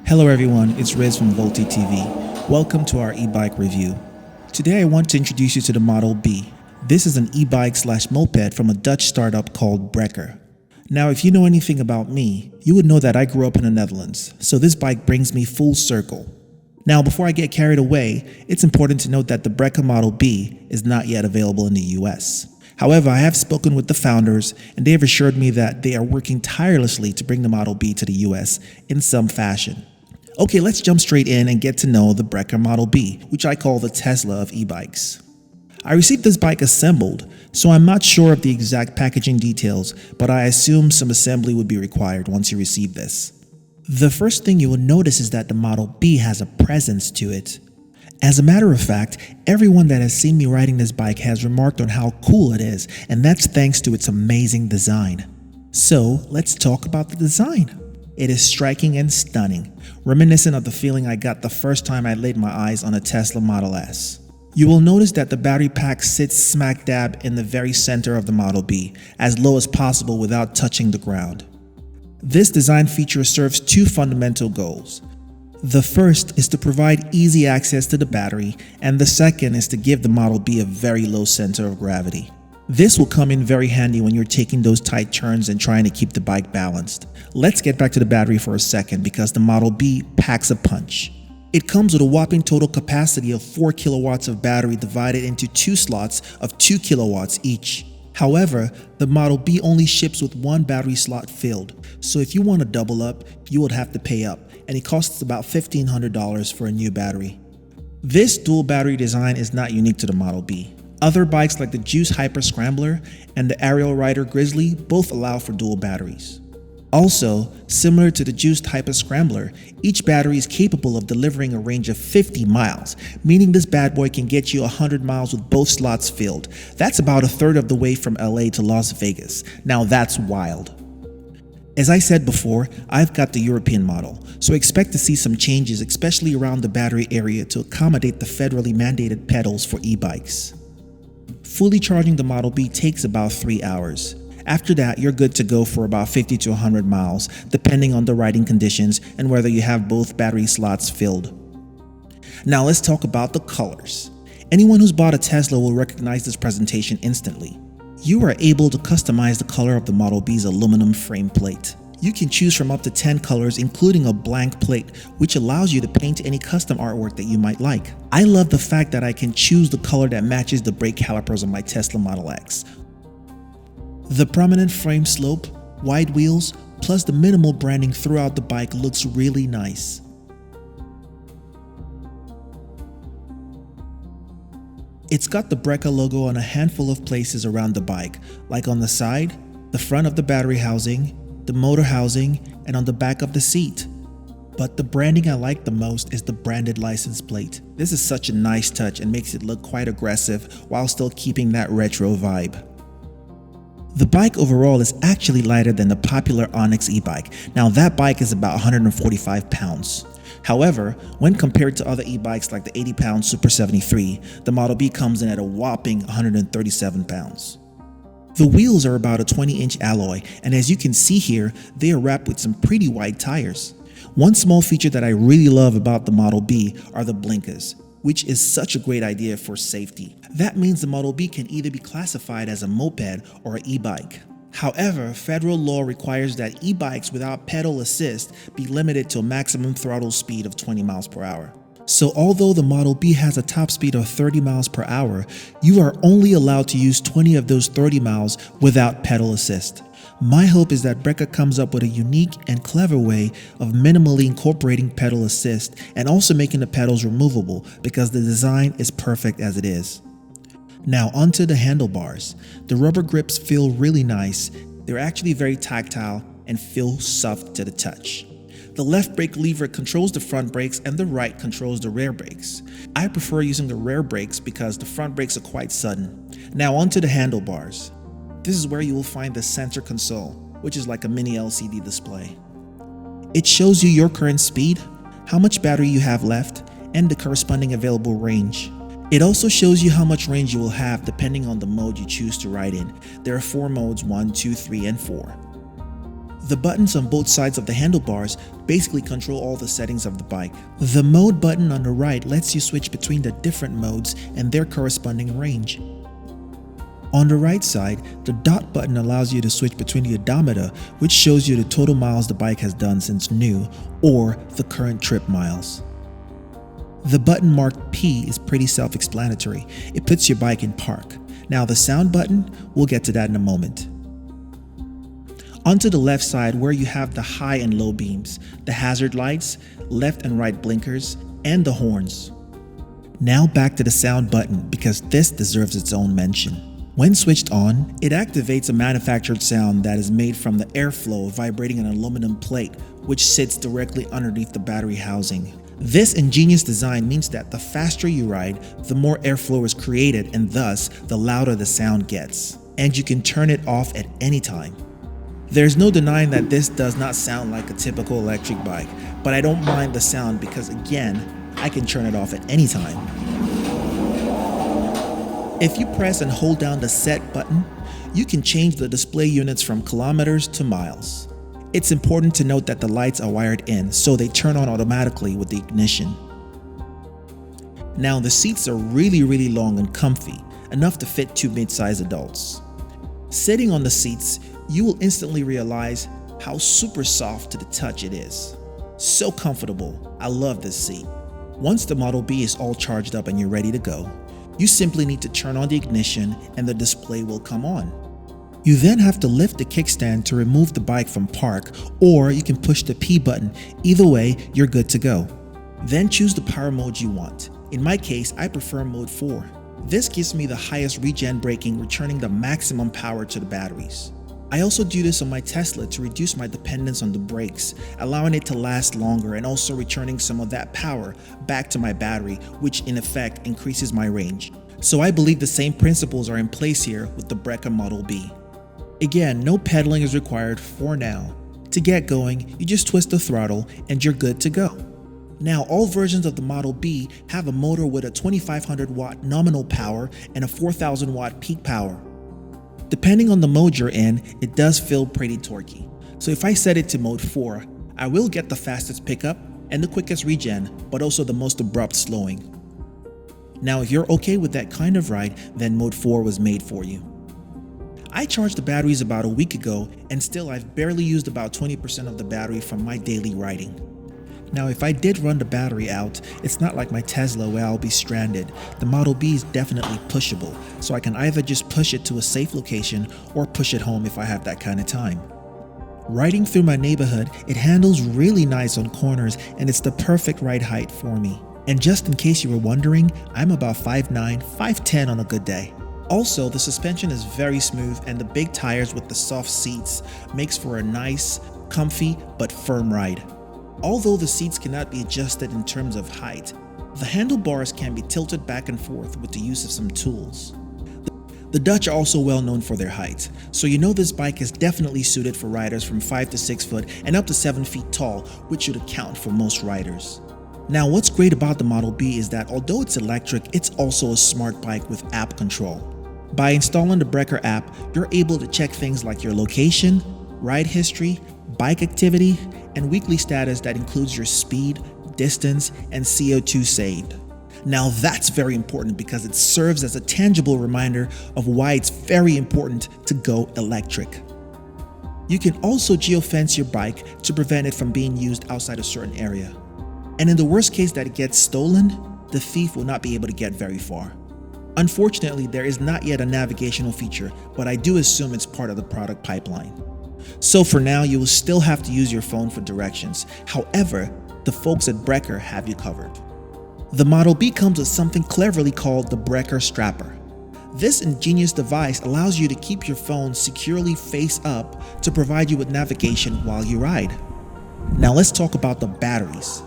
Hello everyone, it's Riz from Volti TV. Welcome to our e-bike review. Today I want to introduce you to the Model B. This is an e-bike / moped from a Dutch startup called Brekr. Now if you know anything about me, you would know that I grew up in the Netherlands, so this bike brings me full circle. Now before I get carried away, it's important to note that the Brekr Model B is not yet available in the US. However, I have spoken with the founders and they have assured me that they are working tirelessly to bring the Model B to the US in some fashion. Okay, let's jump straight in and get to know the Brekr Model B, which I call the Tesla of e-bikes. I received this bike assembled, so I'm not sure of the exact packaging details, but I assume some assembly would be required once you receive this. The first thing you will notice is that the Model B has a presence to it. As a matter of fact, everyone that has seen me riding this bike has remarked on how cool it is, and that's thanks to its amazing design. So let's talk about the design. It is striking and stunning, reminiscent of the feeling I got the first time I laid my eyes on a Tesla Model S. You will notice that the battery pack sits smack dab in the very center of the Model B, as low as possible without touching the ground. This design feature serves two fundamental goals. The first is to provide easy access to the battery, and the second is to give the Model B a very low center of gravity. This will come in very handy when you're taking those tight turns and trying to keep the bike balanced. Let's get back to the battery for a second because the Model B packs a punch. It comes with a whopping total capacity of 4 kilowatts of battery divided into two slots of 2 kilowatts each. However, the Model B only ships with one battery slot filled, so if you want to double up, you would have to pay up, and it costs about $1,500 for a new battery. This dual battery design is not unique to the Model B. Other bikes like the Juice Hyper Scrambler and the Aerial Rider Grizzly both allow for dual batteries. Also, similar to the Juiced Hyper Scrambler, each battery is capable of delivering a range of 50 miles, meaning this bad boy can get you 100 miles with both slots filled. That's about a third of the way from LA to Las Vegas. Now that's wild. As I said before, I've got the European model, so expect to see some changes, especially around the battery area to accommodate the federally mandated pedals for e-bikes. Fully charging the Model B takes about 3 hours. After that, you're good to go for about 50 to 100 miles, depending on the riding conditions and whether you have both battery slots filled. Now let's talk about the colors. Anyone who's bought a Tesla will recognize this presentation instantly. You are able to customize the color of the Model B's aluminum frame plate. You can choose from up to 10 colors, including a blank plate, which allows you to paint any custom artwork that you might like. I love the fact that I can choose the color that matches the brake calipers on my Tesla Model X. The prominent frame slope, wide wheels, plus the minimal branding throughout the bike looks really nice. It's got the Brekr logo on a handful of places around the bike, like on the side, the front of the battery housing, the motor housing, and on the back of the seat. But the branding I like the most is the branded license plate. This is such a nice touch and makes it look quite aggressive while still keeping that retro vibe. The bike overall is actually lighter than the popular Onyx e-bike. Now that bike is about 145 pounds. However, when compared to other e-bikes like the 80-pound Super 73, the Model B comes in at a whopping 137 pounds. The wheels are about a 20-inch alloy, and as you can see here, they are wrapped with some pretty wide tires. One small feature that I really love about the Model B are the blinkers, which is such a great idea for safety. That means the Model B can either be classified as a moped or an e-bike. However, federal law requires that e-bikes without pedal assist be limited to a maximum throttle speed of 20 miles per hour. So although the Model B has a top speed of 30 miles per hour, you are only allowed to use 20 of those 30 miles without pedal assist. My hope is that Brekr comes up with a unique and clever way of minimally incorporating pedal assist and also making the pedals removable because the design is perfect as it is. Now onto the handlebars. The rubber grips feel really nice. They're actually very tactile and feel soft to the touch. The left brake lever controls the front brakes and the right controls the rear brakes. I prefer using the rear brakes because the front brakes are quite sudden. Now onto the handlebars. This is where you will find the center console, which is like a mini LCD display. It shows you your current speed, how much battery you have left, and the corresponding available range. It also shows you how much range you will have depending on the mode you choose to ride in. There are 4 modes, 1, 2, 3, and 4. The buttons on both sides of the handlebars basically control all the settings of the bike. The mode button on the right lets you switch between the different modes and their corresponding range. On the right side, the dot button allows you to switch between the odometer, which shows you the total miles the bike has done since new, or the current trip miles. The button marked P is pretty self-explanatory. It puts your bike in park. Now the sound button, we'll get to that in a moment. Onto the left side where you have the high and low beams, the hazard lights, left and right blinkers, and the horns. Now back to the sound button because this deserves its own mention. When switched on, it activates a manufactured sound that is made from the airflow vibrating an aluminum plate, which sits directly underneath the battery housing. This ingenious design means that the faster you ride, the more airflow is created and thus the louder the sound gets. And you can turn it off at any time. There's no denying that this does not sound like a typical electric bike, but I don't mind the sound because again, I can turn it off at any time. If you press and hold down the set button, you can change the display units from kilometers to miles. It's important to note that the lights are wired in, so they turn on automatically with the ignition. Now the seats are really long and comfy, enough to fit two mid-sized adults. Sitting on the seats, you will instantly realize how super soft to the touch it is. So comfortable, I love this seat. Once the Model B is all charged up and you're ready to go, you simply need to turn on the ignition and the display will come on. You then have to lift the kickstand to remove the bike from park, or you can push the P button. Either way, you're good to go. Then choose the power mode you want. In my case, I prefer mode 4. This gives me the highest regen braking, returning the maximum power to the batteries. I also do this on my Tesla to reduce my dependence on the brakes, allowing it to last longer and also returning some of that power back to my battery, which in effect increases my range. So I believe the same principles are in place here with the Brekr Model B. Again, no pedaling is required for now. To get going, you just twist the throttle and you're good to go. Now, all versions of the Model B have a motor with a 2500 watt nominal power and a 4000 watt peak power. Depending on the mode you're in, it does feel pretty torquey. So if I set it to mode 4, I will get the fastest pickup and the quickest regen, but also the most abrupt slowing. Now, if you're okay with that kind of ride, then mode 4 was made for you. I charged the batteries about a week ago and still I've barely used about 20% of the battery from my daily riding. Now if I did run the battery out, it's not like my Tesla where I'll be stranded. The Model B is definitely pushable, so I can either just push it to a safe location or push it home if I have that kind of time. Riding through my neighborhood, it handles really nice on corners and it's the perfect ride height for me. And just in case you were wondering, I'm about 5'9", 5'10" on a good day. Also, the suspension is very smooth and the big tires with the soft seats makes for a nice, comfy, but firm ride. Although the seats cannot be adjusted in terms of height, the handlebars can be tilted back and forth with the use of some tools. The Dutch are also well known for their height, so you know this bike is definitely suited for riders from 5 to 6 foot and up to 7 feet tall, which should account for most riders. Now what's great about the Model B is that although it's electric, it's also a smart bike with app control. By installing the Brekr app, you're able to check things like your location, ride history, bike activity, and weekly status that includes your speed, distance, and CO2 saved. Now that's very important because it serves as a tangible reminder of why it's very important to go electric. You can also geofence your bike to prevent it from being used outside a certain area. And in the worst case that it gets stolen, the thief will not be able to get very far. Unfortunately, there is not yet a navigational feature, but I do assume it's part of the product pipeline. So for now, you will still have to use your phone for directions. However, the folks at Brekr have you covered. The Model B comes with something cleverly called the Brekr Strapper. This ingenious device allows you to keep your phone securely face up to provide you with navigation while you ride. Now let's talk about the batteries.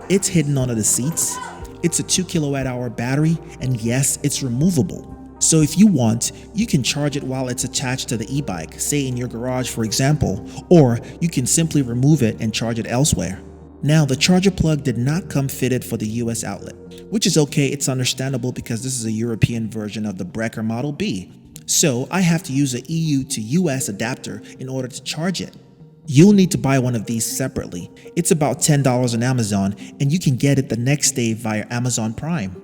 It's hidden under the seats. It's a 2 kilowatt-hour battery, and yes, it's removable. So if you want, you can charge it while it's attached to the e-bike, say in your garage for example, or you can simply remove it and charge it elsewhere. Now, the charger plug did not come fitted for the US outlet, which is okay, it's understandable because this is a European version of the Brekr Model B. So I have to use a EU to US adapter in order to charge it. You'll need to buy one of these separately. It's about $10 on Amazon, and you can get it the next day via Amazon Prime.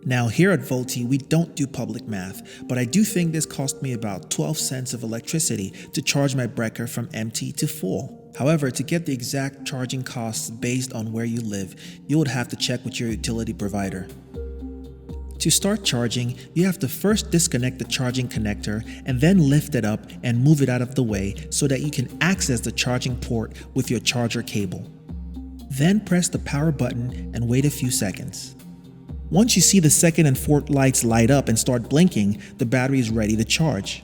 Now here at Volti, we don't do public math, but I do think this cost me about 12 cents of electricity to charge my Brekr from empty to full. However, to get the exact charging costs based on where you live, you would have to check with your utility provider. To start charging, you have to first disconnect the charging connector and then lift it up and move it out of the way so that you can access the charging port with your charger cable. Then press the power button and wait a few seconds. Once you see the second and fourth lights light up and start blinking, the battery is ready to charge.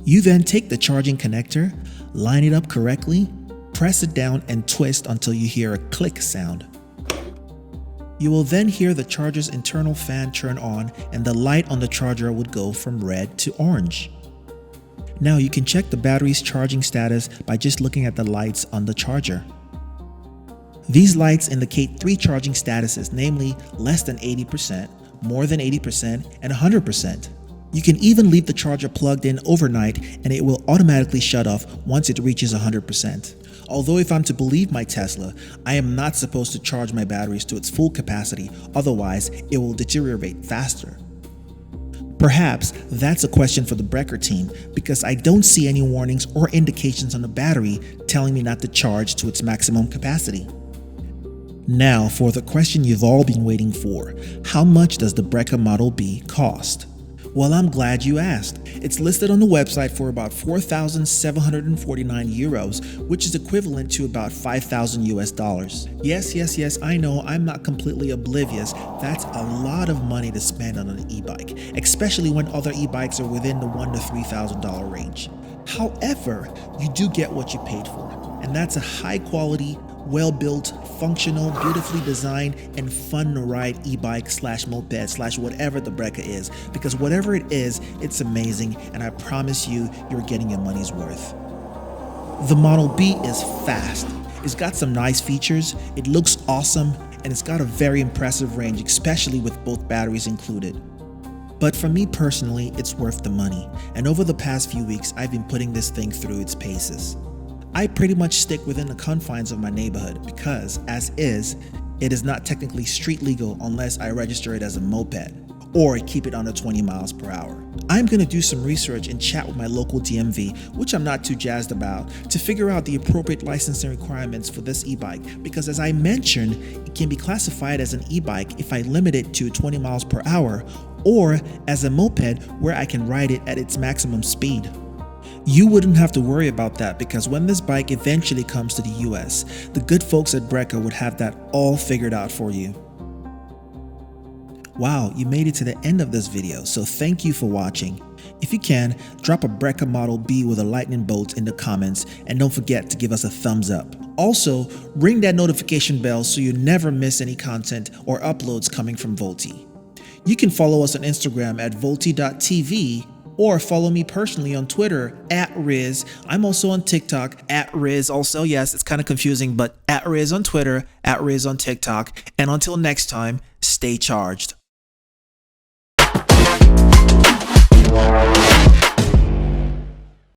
You then take the charging connector, line it up correctly, press it down and twist until you hear a click sound. You will then hear the charger's internal fan turn on and the light on the charger would go from red to orange. Now you can check the battery's charging status by just looking at the lights on the charger. These lights indicate three charging statuses, namely less than 80%, more than 80%, and 100%. You can even leave the charger plugged in overnight and it will automatically shut off once it reaches 100%. Although if I'm to believe my Tesla, I am not supposed to charge my batteries to its full capacity, otherwise it will deteriorate faster. Perhaps that's a question for the Brekr team because I don't see any warnings or indications on the battery telling me not to charge to its maximum capacity. Now for the question you've all been waiting for, how much does the Brekr Model B cost? Well, I'm glad you asked. It's listed on the website for about 4,749 euros, which is equivalent to about 5,000 US dollars. Yes, I know I'm not completely oblivious. That's a lot of money to spend on an e-bike, especially when other e-bikes are within the $1,000 to $3,000 range. However, you do get what you paid for, and that's a high quality, well-built, functional, beautifully designed, and fun to ride e-bike slash moped slash whatever the Brekr is, because whatever it is, it's amazing, and I promise you, you're getting your money's worth. The Model B is fast. It's got some nice features, it looks awesome, and it's got a very impressive range, especially with both batteries included. But for me personally, it's worth the money, and over the past few weeks, I've been putting this thing through its paces. I pretty much stick within the confines of my neighborhood because, as is, it is not technically street legal unless I register it as a moped or keep it under 20 miles per hour. I'm going to do some research and chat with my local DMV, which I'm not too jazzed about, to figure out the appropriate licensing requirements for this e-bike because, as I mentioned, it can be classified as an e-bike if I limit it to 20 miles per hour or as a moped where I can ride it at its maximum speed. You wouldn't have to worry about that because when this bike eventually comes to the US, the good folks at Brekr would have that all figured out for you. Wow, you made it to the end of this video, so thank you for watching. If you can, drop a Brekr Model B with a lightning bolt in the comments and don't forget to give us a thumbs up. Also, ring that notification bell so you never miss any content or uploads coming from Volti. You can follow us on Instagram at volti.tv or follow me personally on Twitter @Riz. I'm also on TikTok @Riz also. Yes, it's kind of confusing, but @Riz on Twitter, @Riz on TikTok. And until next time, stay charged.